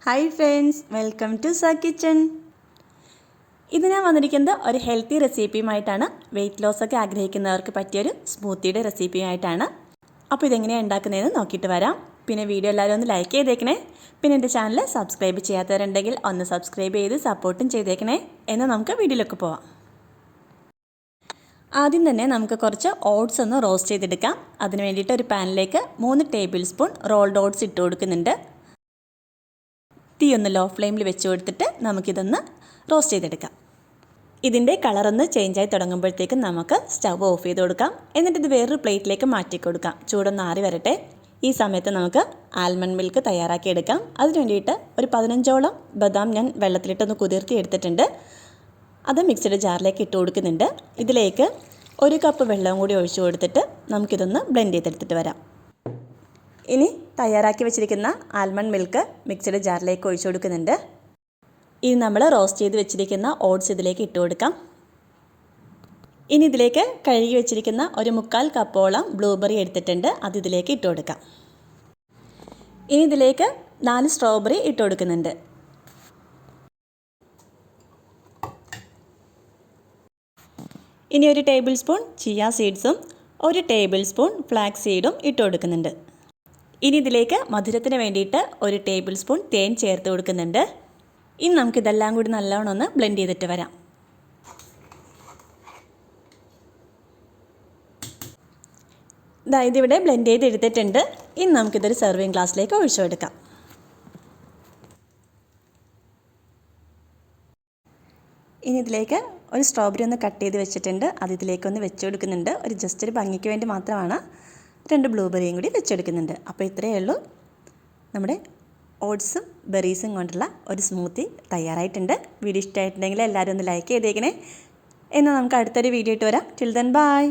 Hi friends, welcome to സാ kitchen. ഇത് ഞാൻ വന്നിരിക്കുന്നത് ഒരു ഹെൽത്തി റെസിപ്പിയുമായിട്ടാണ്. വെയിറ്റ് ലോസ് ഒക്കെ ആഗ്രഹിക്കുന്നവർക്ക് പറ്റിയൊരു സ്മൂത്തിയുടെ റെസിപ്പിയുമായിട്ടാണ്. അപ്പോൾ ഇതെങ്ങനെയാണ് ഉണ്ടാക്കുന്നതെന്ന് നോക്കിയിട്ട് വരാം. പിന്നെ വീഡിയോ എല്ലാവരും ഒന്ന് ലൈക്ക് ചെയ്തേക്കണേ. പിന്നെ എൻ്റെ ചാനൽ സബ്സ്ക്രൈബ് ചെയ്യാത്തവരുണ്ടെങ്കിൽ ഒന്ന് സബ്സ്ക്രൈബ് ചെയ്ത് സപ്പോർട്ടും ചെയ്തേക്കണേ. എന്നാൽ നമുക്ക് വീഡിയോയിലേക്ക് പോവാം. ആദ്യം തന്നെ നമുക്ക് കുറച്ച് ഓട്സ് ഒന്ന് റോസ്റ്റ് ചെയ്തെടുക്കാം. അതിന് വേണ്ടിയിട്ട് ഒരു പാനിലേക്ക് 3 ടേബിൾ സ്പൂൺ റോൾഡ് ഓട്സ് ഇട്ട് കൊടുക്കുന്നുണ്ട്. തീ ഒന്ന് ലോ ഫ്ലെയിമിൽ വെച്ച് കൊടുത്തിട്ട് നമുക്കിതൊന്ന് റോസ്റ്റ് ചെയ്തെടുക്കാം. ഇതിൻ്റെ കളറൊന്ന് ചേഞ്ചായി തുടങ്ങുമ്പോഴത്തേക്കും നമുക്ക് സ്റ്റവ് ഓഫ് ചെയ്ത് കൊടുക്കാം. എന്നിട്ട് ഇത് വേറൊരു പ്ലേറ്റിലേക്ക് മാറ്റി കൊടുക്കാം. ചൂടൊന്ന് ആറി വരട്ടെ. ഈ സമയത്ത് നമുക്ക് ആൽമണ്ട് മിൽക്ക് തയ്യാറാക്കി എടുക്കാം. അതിന് വേണ്ടിയിട്ട് ഒരു 15ഓളം ബദാം ഞാൻ വെള്ളത്തിലിട്ടൊന്ന് കുതിർത്തി എടുത്തിട്ടുണ്ട്. അത് മിക്സിയുടെ ജാറിലേക്ക് ഇട്ട് കൊടുക്കുന്നുണ്ട്. ഇതിലേക്ക് 1 കപ്പ് വെള്ളവും കൂടി ഒഴിച്ചു കൊടുത്തിട്ട് നമുക്കിതൊന്ന് ബ്ലെൻഡ് ചെയ്തെടുത്തിട്ട് വരാം. ഇനി തയ്യാറാക്കി വെച്ചിരിക്കുന്ന ആൽമണ്ട് മിൽക്ക് മിക്സിയുടെ ജാറിലേക്ക് ഒഴിച്ചു കൊടുക്കുന്നുണ്ട്. ഇനി നമ്മൾ റോസ്റ്റ് ചെയ്ത് വെച്ചിരിക്കുന്ന ഓട്സ് ഇതിലേക്ക് ഇട്ട് കൊടുക്കാം. ഇനി ഇതിലേക്ക് കഴുകി വെച്ചിരിക്കുന്ന ഒരു 1/4 കപ്പോളം ബ്ലൂബെറി എടുത്തിട്ടുണ്ട്. അത് ഇതിലേക്ക് ഇട്ട് കൊടുക്കാം. ഇനി ഇതിലേക്ക് 4 സ്ട്രോബെറി ഇട്ട് കൊടുക്കുന്നുണ്ട്. ഇനി 1 ടേബിൾ സ്പൂൺ ചിയ സീഡ്സും 1 ടേബിൾ സ്പൂൺ ഫ്ലാക്സ് സീഡും ഇട്ട് കൊടുക്കുന്നുണ്ട്. ഇനി ഇതിലേക്ക് മധുരത്തിന് വേണ്ടിയിട്ട് 1 ടേബിൾ സ്പൂൺ തേൻ ചേർത്ത് കൊടുക്കുന്നുണ്ട്. ഇനി നമുക്കിതെല്ലാം കൂടി നല്ലോണം ഒന്ന് ബ്ലെൻഡ് ചെയ്തിട്ട് വരാം. ഇതിവിടെ ബ്ലെൻഡ് ചെയ്ത് എടുത്തിട്ടുണ്ട്. ഇനി നമുക്കിതൊരു സെർവിങ് ഗ്ലാസ്സിലേക്ക് ഒഴിച്ചു കൊടുക്കാം. ഇനി ഇതിലേക്ക് ഒരു സ്ട്രോബെറി ഒന്ന് കട്ട് ചെയ്ത് വെച്ചിട്ടുണ്ട്. അത് ഇതിലേക്കൊന്ന് വെച്ച് കൊടുക്കുന്നുണ്ട്. ജസ്റ്റ് ഒരു ഭംഗിക്ക് വേണ്ടി മാത്രമാണ്. 2 ബ്ലൂബെറിയും കൂടി വെച്ചെടുക്കുന്നുണ്ട്. അപ്പോൾ ഇത്രയേ ഉള്ളൂ. നമ്മുടെ ഓട്സും ബെറീസും കൊണ്ടുള്ള ഒരു സ്മൂത്തി തയ്യാറായിട്ടുണ്ട്. വീഡിയോ ഇഷ്ടമായിട്ടുണ്ടെങ്കിൽ എല്ലാവരും ഒന്ന് ലൈക്ക് ചെയ്തേക്കണേ. എന്നാൽ നമുക്ക് അടുത്തൊരു വീഡിയോ ഇട്ട് വരാം. Till then bye.